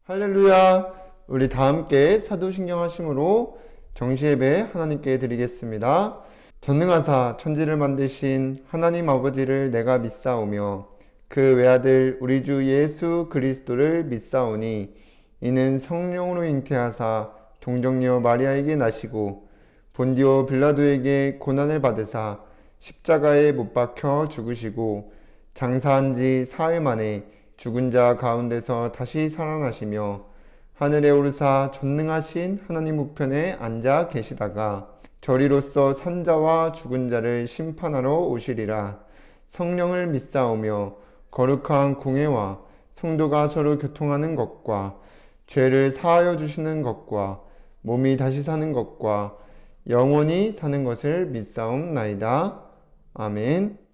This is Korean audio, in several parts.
할렐루야! 우리 다 함께 사도신경 하심으로 정시예배 하나님께 드리겠습니다. 전능하사 천지를 만드신 하나님 아버지를 내가 믿사오며 그 외아들 우리 주 예수 그리스도를 믿사오니 이는 성령으로 잉태하사 동정녀 마리아에게 나시고 본디오 빌라도에게 고난을 받으사 십자가에 못 박혀 죽으시고 장사한 지 사흘 만에 죽은 자 가운데서 다시 살아나시며 하늘에 오르사 전능하신 하나님 우편에 앉아 계시다가 저리로서 산자와 죽은 자를 심판하러 오시리라. 성령을 믿사오며 거룩한 공회와 성도가 서로 교통하는 것과 죄를 사하여 주시는 것과 몸이 다시 사는 것과 영원히 사는 것을 믿사옵나이다. 아멘.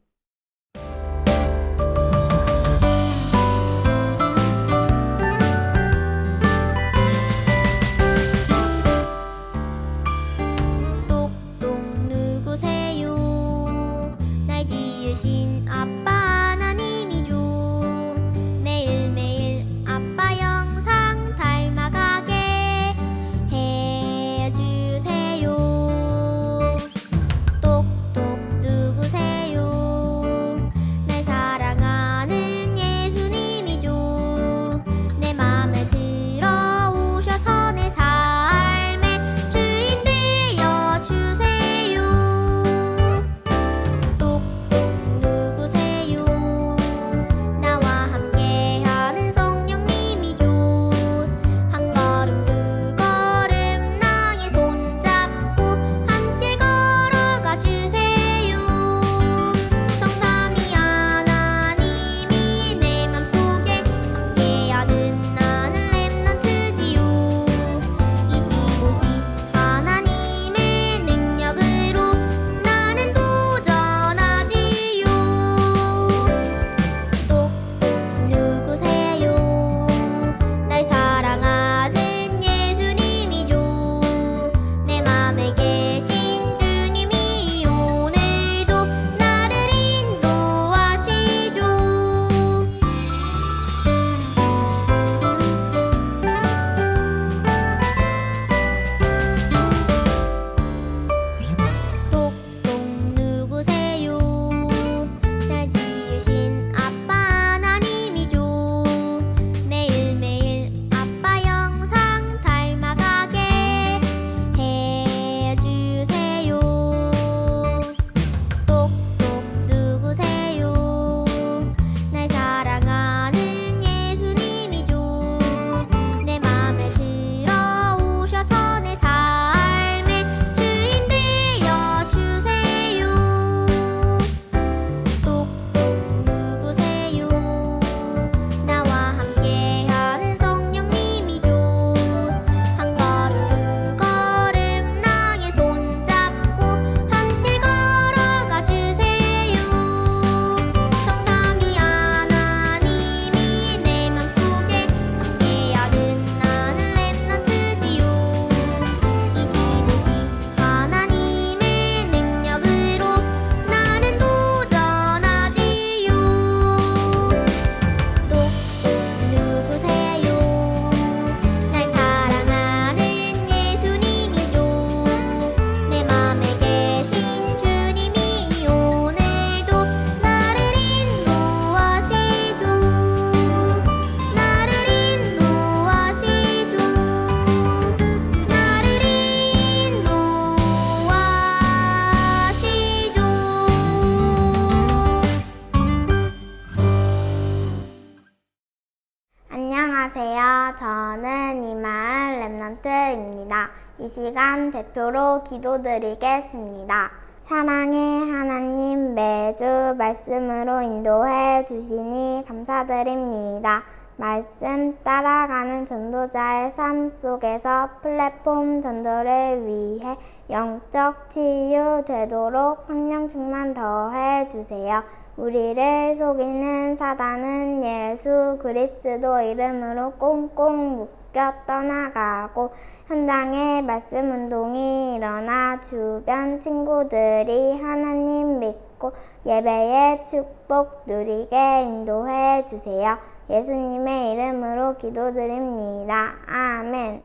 안녕하세요. 저는 이마을 랩넌트입니다. 이 시간 대표로 기도드리겠습니다. 사랑의 하나님, 매주 말씀으로 인도해 주시니 감사드립니다. 말씀 따라가는 전도자의 삶 속에서 플랫폼 전도를 위해 영적 치유 되도록 성령 충만 더해 주세요. 우리를 속이는 사단은 예수 그리스도 이름으로 꽁꽁 쫓겨 떠나가고 현장에 말씀 운동이 일어나 주변 친구들이 하나님 믿고 예배의 축복 누리게 인도해 주세요. 예수님의 이름으로 기도드립니다. 아멘.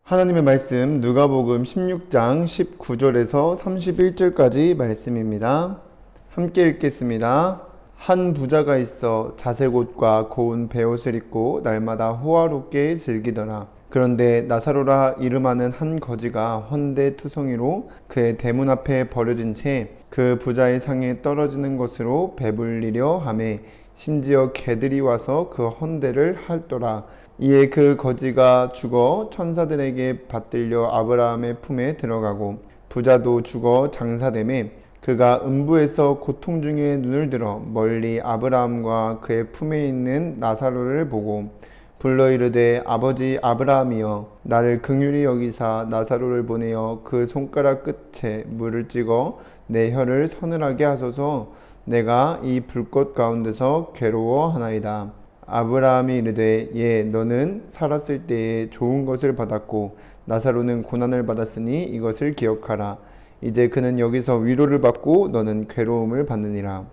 하나님의 말씀 누가복음 16장 19절에서 31절까지 말씀입니다. 함께 읽겠습니다. 한 부자가 있어 자색 옷과 고운 베옷을 입고 날마다 호화롭게 즐기더라. 그런데 나사로라 이름하는 한 거지가 헌데투성이로 그의 대문 앞에 버려진 채 그 부자의 상에 떨어지는 것으로 배불리려 하매 심지어 개들이 와서 그 헌데를 핥더라. 이에 그 거지가 죽어 천사들에게 받들려 아브라함의 품에 들어가고 부자도 죽어 장사되매 그가 음부에서 고통 중에 눈을 들어 멀리 아브라함과 그의 품에 있는 나사로를 보고 불러 이르되 아버지 아브라함이여 나를 긍휼히 여기사 나사로를 보내어 그 손가락 끝에 물을 찍어 내 혀를 서늘하게 하소서. 내가 이 불꽃 가운데서 괴로워하나이다. 아브라함이 이르되 예 너는 살았을 때에 좋은 것을 받았고 나사로는 고난을 받았으니 이것을 기억하라. 이제 그는 여기서 위로를 받고 너는 괴로움을 받느니라.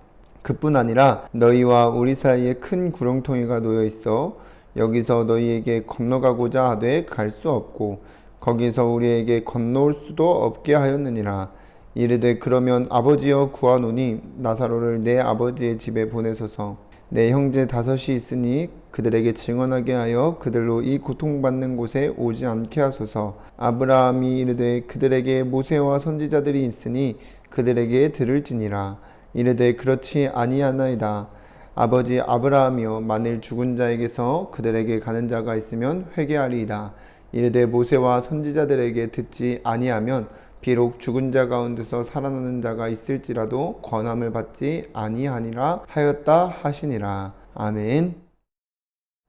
그뿐 아니라 너희와 우리 사이에 큰 구렁텅이가 놓여 있어 여기서 너희에게 건너가고자 하되 갈 수 없고 거기서 우리에게 건너올 수도 없게 하였느니라. 이르되 그러면 아버지여 구하노니 나사로를 내 아버지의 집에 보내소서. 내 형제 5이 있으니 그들에게 증언하게 하여 그들로 이 고통받는 곳에 오지 않게 하소서. 아브라함이 이르되 그들에게 모세와 선지자들이 있으니 그들에게 들을지니라. 이르되 그렇지 아니하나이다. 아버지 아브라함이여 만일 죽은 자에게서 그들에게 가는 자가 있으면 회개하리이다. 이르되 모세와 선지자들에게 듣지 아니하면 비록 죽은 자 가운데서 살아나는 자가 있을지라도 권함을 받지 아니하니라 하였다 하시니라. 아멘.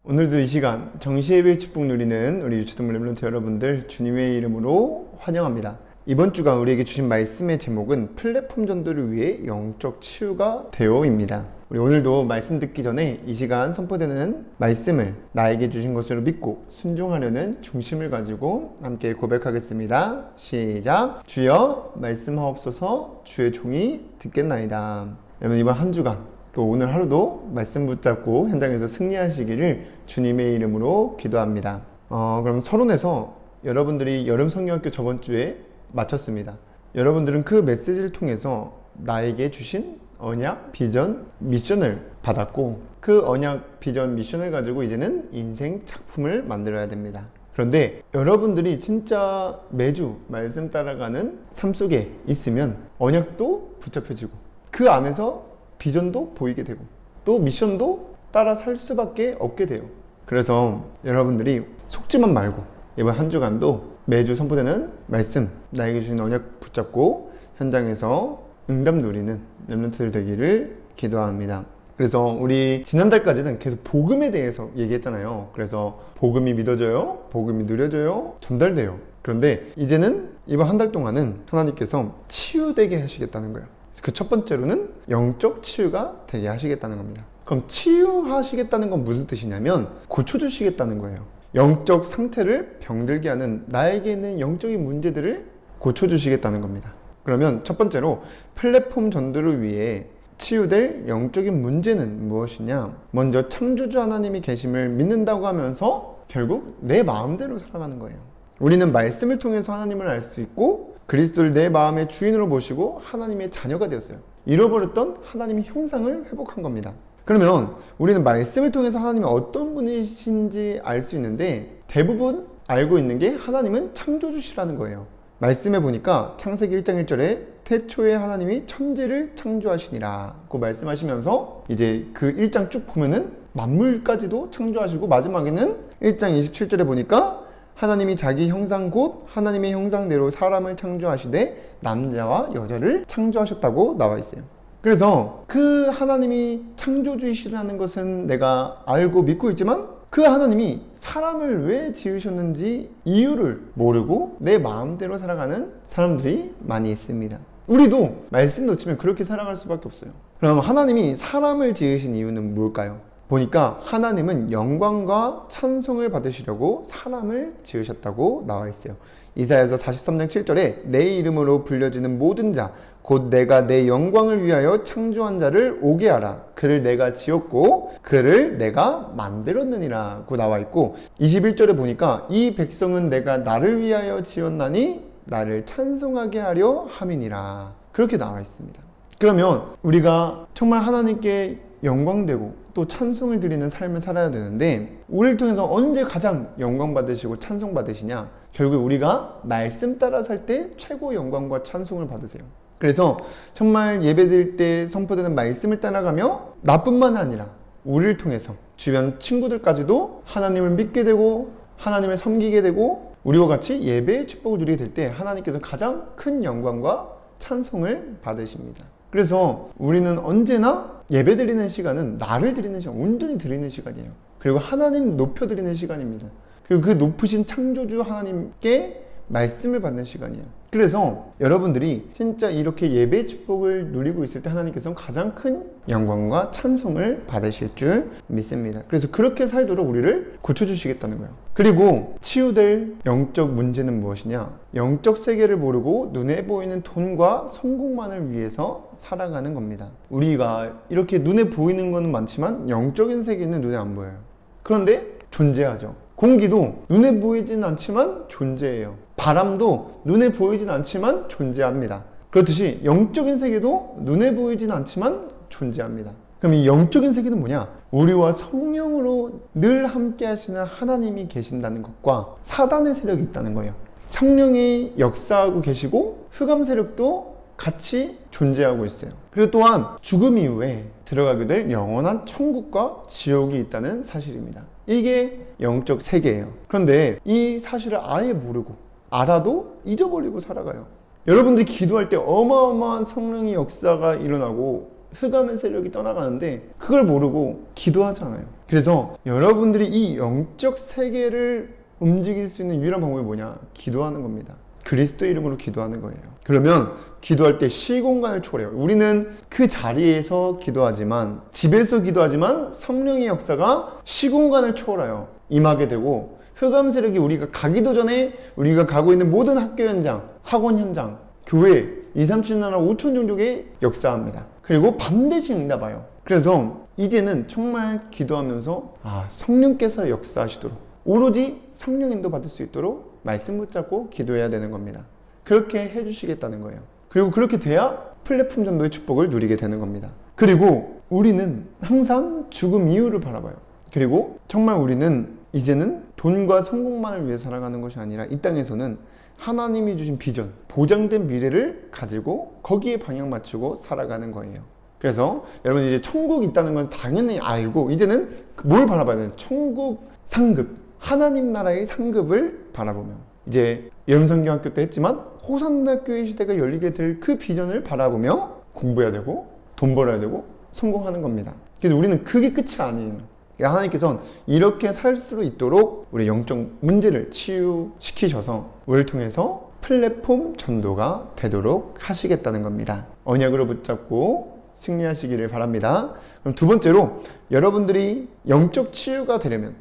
오늘도 이 시간 정시예배 축복 누리는 우리 유치동물 렘넌트 여러분들 주님의 이름으로 환영합니다. 이번 주간 우리에게 주신 말씀의 제목은 플랫폼 전도를 위해 영적 치유가 되어입니다. 우리 오늘도 말씀 듣기 전에 이 시간 선포되는 말씀을 나에게 주신 것으로 믿고 순종하려는 중심을 가지고 함께 고백하겠습니다. 시작! 주여 말씀하옵소서. 주의 종이 듣겠나이다. 여러분 이번 한 주간 또 오늘 하루도 말씀 붙잡고 현장에서 승리하시기를 주님의 이름으로 기도합니다. 그럼 서론에서 여러분들이 여름 성경학교 저번 주에 마쳤습니다. 여러분들은 그 메시지를 통해서 나에게 주신 언약, 비전, 미션을 받았고 그 언약, 비전, 미션을 가지고 이제는 인생 작품을 만들어야 됩니다. 그런데 여러분들이 진짜 매주 말씀 따라가는 삶 속에 있으면 언약도 붙잡혀지고 그 안에서 비전도 보이게 되고 또 미션도 따라 살 수밖에 없게 돼요. 그래서 여러분들이 속지만 말고 이번 한 주간도 매주 선포되는 말씀, 나에게 주신 언약 붙잡고 현장에서 응답 누리는 렘넌트들 되기를 기도합니다. 그래서 우리 지난달까지는 계속 복음에 대해서 얘기했잖아요. 그래서 복음이 믿어져요, 복음이 누려져요, 전달돼요. 그런데 이제는 이번 한 달 동안은 하나님께서 치유되게 하시겠다는 거예요. 그 첫 번째로는 영적 치유가 되게 하시겠다는 겁니다. 그럼 치유하시겠다는 건 무슨 뜻이냐면 고쳐주시겠다는 거예요. 영적 상태를 병들게 하는 나에게 있는 영적인 문제들을 고쳐주시겠다는 겁니다. 그러면 첫 번째로 플랫폼 전도를 위해 치유될 영적인 문제는 무엇이냐? 먼저 창조주 하나님이 계심을 믿는다고 하면서 결국 내 마음대로 살아가는 거예요. 우리는 말씀을 통해서 하나님을 알 수 있고 그리스도를 내 마음의 주인으로 모시고 하나님의 자녀가 되었어요. 잃어버렸던 하나님의 형상을 회복한 겁니다. 그러면 우리는 말씀을 통해서 하나님이 어떤 분이신지 알 수 있는데 대부분 알고 있는 게 하나님은 창조주시라는 거예요. 말씀해 보니까 창세기 1장 1절에 태초에 하나님이 천지를 창조하시니라고 말씀하시면서 이제 그 1장 쭉 보면은 만물까지도 창조하시고 마지막에는 1장 27절에 보니까 하나님이 자기 형상 곧 하나님의 형상대로 사람을 창조하시되 남자와 여자를 창조하셨다고 나와 있어요. 그래서 그 하나님이 창조주이시라는 것은 내가 알고 믿고 있지만 그 하나님이 사람을 왜 지으셨는지 이유를 모르고 내 마음대로 살아가는 사람들이 많이 있습니다. 우리도 말씀 놓치면 그렇게 살아갈 수밖에 없어요. 그럼 하나님이 사람을 지으신 이유는 뭘까요? 보니까 하나님은 영광과 찬송을 받으시려고 사람을 지으셨다고 나와 있어요. 이사야서 43장 7절에 내 이름으로 불려지는 모든 자 곧 내가 내 영광을 위하여 창조한 자를 오게 하라. 그를 내가 지었고 그를 내가 만들었느니라 고 나와 있고, 21절에 보니까 이 백성은 내가 나를 위하여 지었나니 나를 찬송하게 하려 함이니라. 그렇게 나와 있습니다. 그러면 우리가 정말 하나님께 영광되고 또 찬송을 드리는 삶을 살아야 되는데, 우리를 통해서 언제 가장 영광 받으시고 찬송 받으시냐? 결국 우리가 말씀 따라 살 때 최고 영광과 찬송을 받으세요. 그래서 정말 예배드릴 때 선포되는 말씀을 따라가며 나뿐만 아니라 우리를 통해서 주변 친구들까지도 하나님을 믿게 되고 하나님을 섬기게 되고 우리와 같이 예배의 축복을 누리게 될 때 하나님께서 가장 큰 영광과 찬송을 받으십니다. 그래서 우리는 언제나 예배드리는 시간은 나를 드리는 시간, 온전히 드리는 시간이에요. 그리고 하나님 높여드리는 시간입니다. 그리고 그 높으신 창조주 하나님께 말씀을 받는 시간이에요. 그래서 여러분들이 진짜 이렇게 예배의 축복을 누리고 있을 때 하나님께서는 가장 큰 영광과 찬송을 받으실 줄 믿습니다. 그래서 그렇게 살도록 우리를 고쳐주시겠다는 거예요. 그리고 치유될 영적 문제는 무엇이냐? 영적 세계를 모르고 눈에 보이는 돈과 성공만을 위해서 살아가는 겁니다. 우리가 이렇게 눈에 보이는 건 많지만 영적인 세계는 눈에 안 보여요. 그런데 존재하죠. 공기도 눈에 보이진 않지만 존재해요. 바람도 눈에 보이진 않지만 존재합니다. 그렇듯이 영적인 세계도 눈에 보이진 않지만 존재합니다. 그럼 이 영적인 세계는 뭐냐? 우리와 성령으로 늘 함께 하시는 하나님이 계신다는 것과 사단의 세력이 있다는 거예요. 성령이 역사하고 계시고 흑암 세력도 같이 존재하고 있어요. 그리고 또한 죽음 이후에 들어가게 될 영원한 천국과 지옥이 있다는 사실입니다. 이게 영적 세계예요. 그런데 이 사실을 아예 모르고 알아도 잊어버리고 살아가요. 여러분들이 기도할 때 어마어마한 성령의 역사가 일어나고 흑암의 세력이 떠나가는데 그걸 모르고 기도하잖아요. 그래서 여러분들이 이 영적 세계를 움직일 수 있는 유일한 방법이 뭐냐? 기도하는 겁니다. 그리스도 이름으로 기도하는 거예요. 그러면 기도할 때 시공간을 초월해요. 우리는 그 자리에서 기도하지만, 집에서 기도하지만 성령의 역사가 시공간을 초월해요. 임하게 되고 흑암 세력이 우리가 가기도 전에 우리가 가고 있는 모든 학교 현장, 학원 현장, 교회 2, 3, 7, 나라 5천 종족에 역사합니다. 그리고 반드시 응답해요. 그래서 이제는 정말 기도하면서 성령께서 역사하시도록, 오로지 성령 인도 받을 수 있도록 말씀 붙잡고 기도해야 되는 겁니다. 그렇게 해주시겠다는 거예요. 그리고 그렇게 돼야 플랫폼 전도의 축복을 누리게 되는 겁니다. 그리고 우리는 항상 죽음 이후를 바라봐요. 그리고 정말 우리는 이제는 돈과 성공만을 위해 살아가는 것이 아니라 이 땅에서는 하나님이 주신 비전, 보장된 미래를 가지고 거기에 방향 맞추고 살아가는 거예요. 그래서 여러분 이제 천국이 있다는 것을 당연히 알고 이제는 뭘 바라봐야 되는? 천국 상급, 하나님 나라의 상급을 바라보며, 이제 여름성경학교 때 했지만 호산나 교회 시대가 열리게 될 그 비전을 바라보며 공부해야 되고 돈 벌어야 되고 성공하는 겁니다. 그래서 우리는 그게 끝이 아니에요. 하나님께서는 이렇게 살 수 있도록 우리 영적 문제를 치유시키셔서 우리를 통해서 플랫폼 전도가 되도록 하시겠다는 겁니다. 언약으로 붙잡고 승리하시기를 바랍니다. 그럼 두 번째로, 여러분들이 영적 치유가 되려면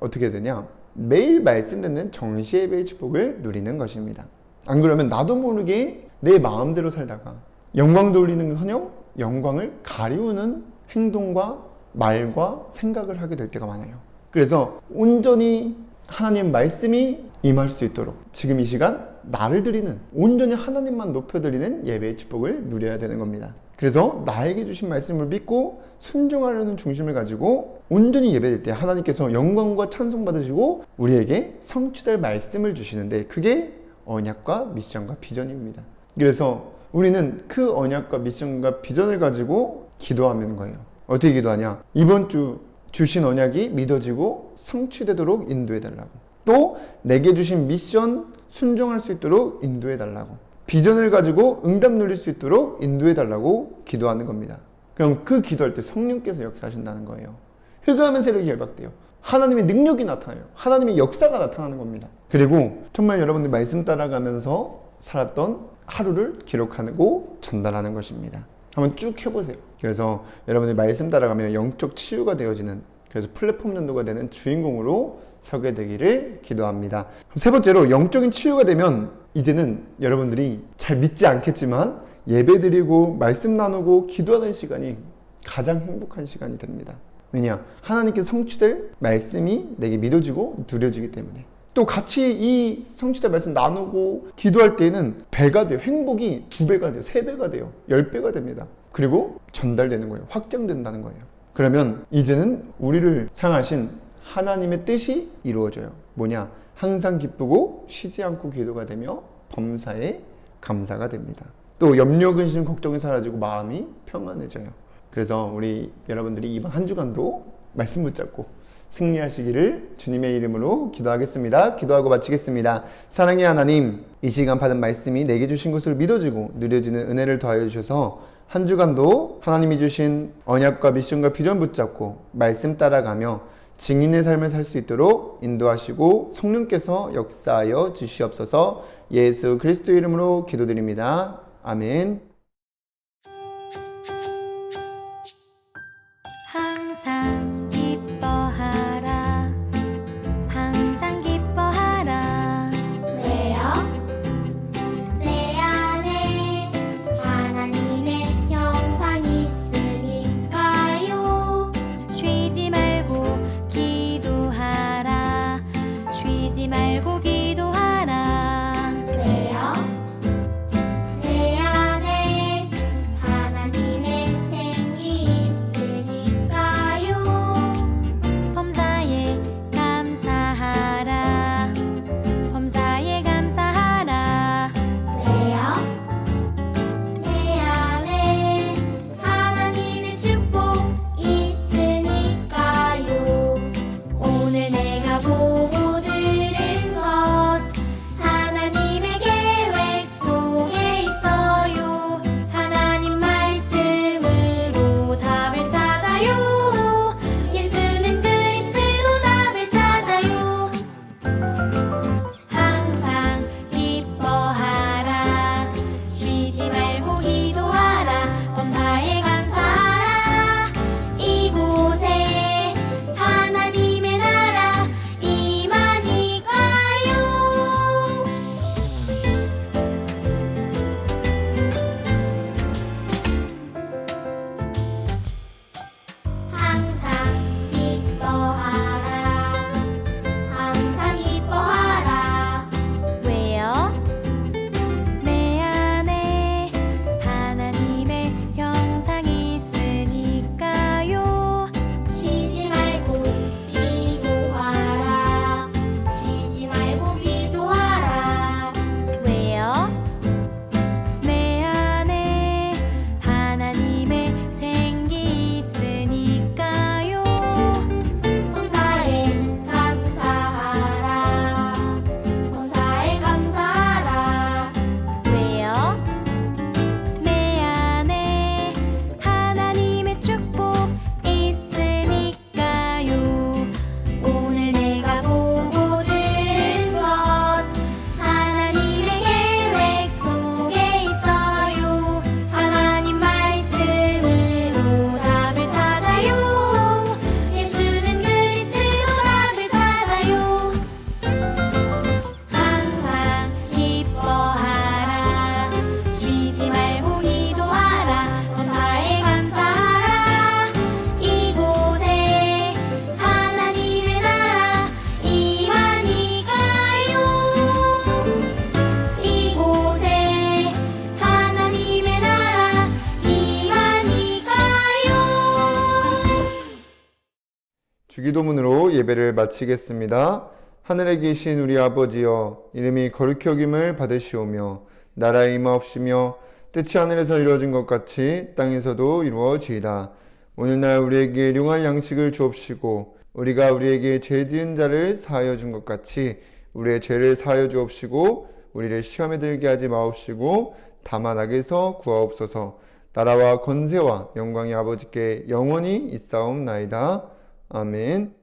어떻게 되냐? 매일 말씀 듣는 정시 예배의 축복을 누리는 것입니다. 안 그러면 나도 모르게 내 마음대로 살다가 영광 돌리는커녕 영광을 가리우는 행동과 말과 생각을 하게 될 때가 많아요. 그래서 온전히 하나님 말씀이 임할 수 있도록 지금 이 시간 나를 드리는, 온전히 하나님만 높여드리는 예배의 축복을 누려야 되는 겁니다. 그래서 나에게 주신 말씀을 믿고 순종하려는 중심을 가지고 온전히 예배될 때 하나님께서 영광과 찬송 받으시고 우리에게 성취될 말씀을 주시는데, 그게 언약과 미션과 비전입니다. 그래서 우리는 그 언약과 미션과 비전을 가지고 기도하는 거예요. 어떻게 기도하냐? 이번 주 주신 언약이 믿어지고 성취되도록 인도해달라고, 또 내게 주신 미션 순종할 수 있도록 인도해달라고, 비전을 가지고 응답 누릴 수 있도록 인도해달라고 기도하는 겁니다. 그럼 그 기도할 때 성령께서 역사하신다는 거예요. 흑암의 세력이 결박돼요. 하나님의 능력이 나타나요. 하나님의 역사가 나타나는 겁니다. 그리고 정말 여러분들 말씀 따라가면서 살았던 하루를 기록하고 전달하는 것입니다. 한번 쭉 해보세요. 그래서 여러분들 말씀 따라가면 영적 치유가 되어지는 그래서 플랫폼 전도가 되는 주인공으로 서게 되기를 기도합니다. 세 번째로, 영적인 치유가 되면 이제는 여러분들이 잘 믿지 않겠지만 예배드리고 말씀 나누고 기도하는 시간이 가장 행복한 시간이 됩니다. 왜냐? 하나님께서 성취될 말씀이 내게 믿어지고 누려지기 때문에. 또 같이 이 성취될 말씀 나누고 기도할 때는 배가 돼요. 행복이 2배가 돼요. 3배가 돼요. 10배가 됩니다. 그리고 전달되는 거예요. 확장된다는 거예요. 그러면 이제는 우리를 향하신 하나님의 뜻이 이루어져요. 뭐냐? 항상 기쁘고 쉬지 않고 기도가 되며 범사에 감사가 됩니다. 또 염려, 근심, 걱정이 사라지고 마음이 평안해져요. 그래서 우리 여러분들이 이번 한 주간도 말씀 붙잡고 승리하시기를 주님의 이름으로 기도하겠습니다. 기도하고 마치겠습니다. 사랑의 하나님, 이 시간 받은 말씀이 내게 주신 것을 믿어지고 누려지는 은혜를 더하여 주셔서 한 주간도 하나님이 주신 언약과 미션과 비전 붙잡고 말씀 따라가며 증인의 삶을 살 수 있도록 인도하시고 성령께서 역사하여 주시옵소서. 예수 그리스도 이름으로 기도드립니다. 아멘. 항상 기뻐하라. 항상 기뻐하라. 왜요? 내 안에 하나님의 형상이 있으니까요. 쉬지 말고 기도하라. 쉬지 말고 기도하라. 왜요? 내 안에 하나님의 생기 있으니까요. 범사에 감사하라. 범사에 감사하라. 왜요? 내 안에 하나님의 축복 있으니까요. 오늘 내가 보고 들은 것 하나님의 계획 속에 있어요. 하나님 말씀으로 답을 찾아요. 예수는 그리스도 답을 찾아요. 항상 기뻐하라. 쉬지 말고 기도하라. 범사에 감사하라. 이곳에 하나님의 나라 임하니까요. 항상 기뻐하라. 항상 기뻐하라. 왜요? 내 안에 하나님의 형상이 있으니까요. 쉬지 말고 기도하라. 쉬지 말고 기도하라. 왜요? 내 안에 하나님의 생기 있으니까요. 범사에 감사하라. 범사에 감사하라. 왜요? 내 안에 하나님의 축복 있으니까요. 오늘 내가 보고 들은 것 하나님의 계획 속에 있어요. 하나님 말씀으로 답을 찾아요. 예수는 그리스도 답을 찾아요. 항상 기뻐하라. 쉬지 말고 기도하라. 범사에 감사하라. 이곳에 하나님의 나라 임하니까요. 이곳에 하나님의 나라 임하니까요. 주기도문으로 예배를 마치겠습니다. 하늘에 계신 우리 아버지여, 이름이 거룩히 여김을 받으시오며 나라의 임하옵시며 뜻이 하늘에서 이루어진 것 같이 땅에서도 이루어지이다. 오늘날 우리에게 일용할 양식을 주옵시고 우리가 우리에게 죄 지은 자를 사하여 준 것 같이 우리의 죄를 사하여 주옵시고 우리를 시험에 들게 하지 마옵시고 다만 악에서 구하옵소서. 나라와 권세와 영광이 아버지께 영원히 있사옵나이다. 아멘.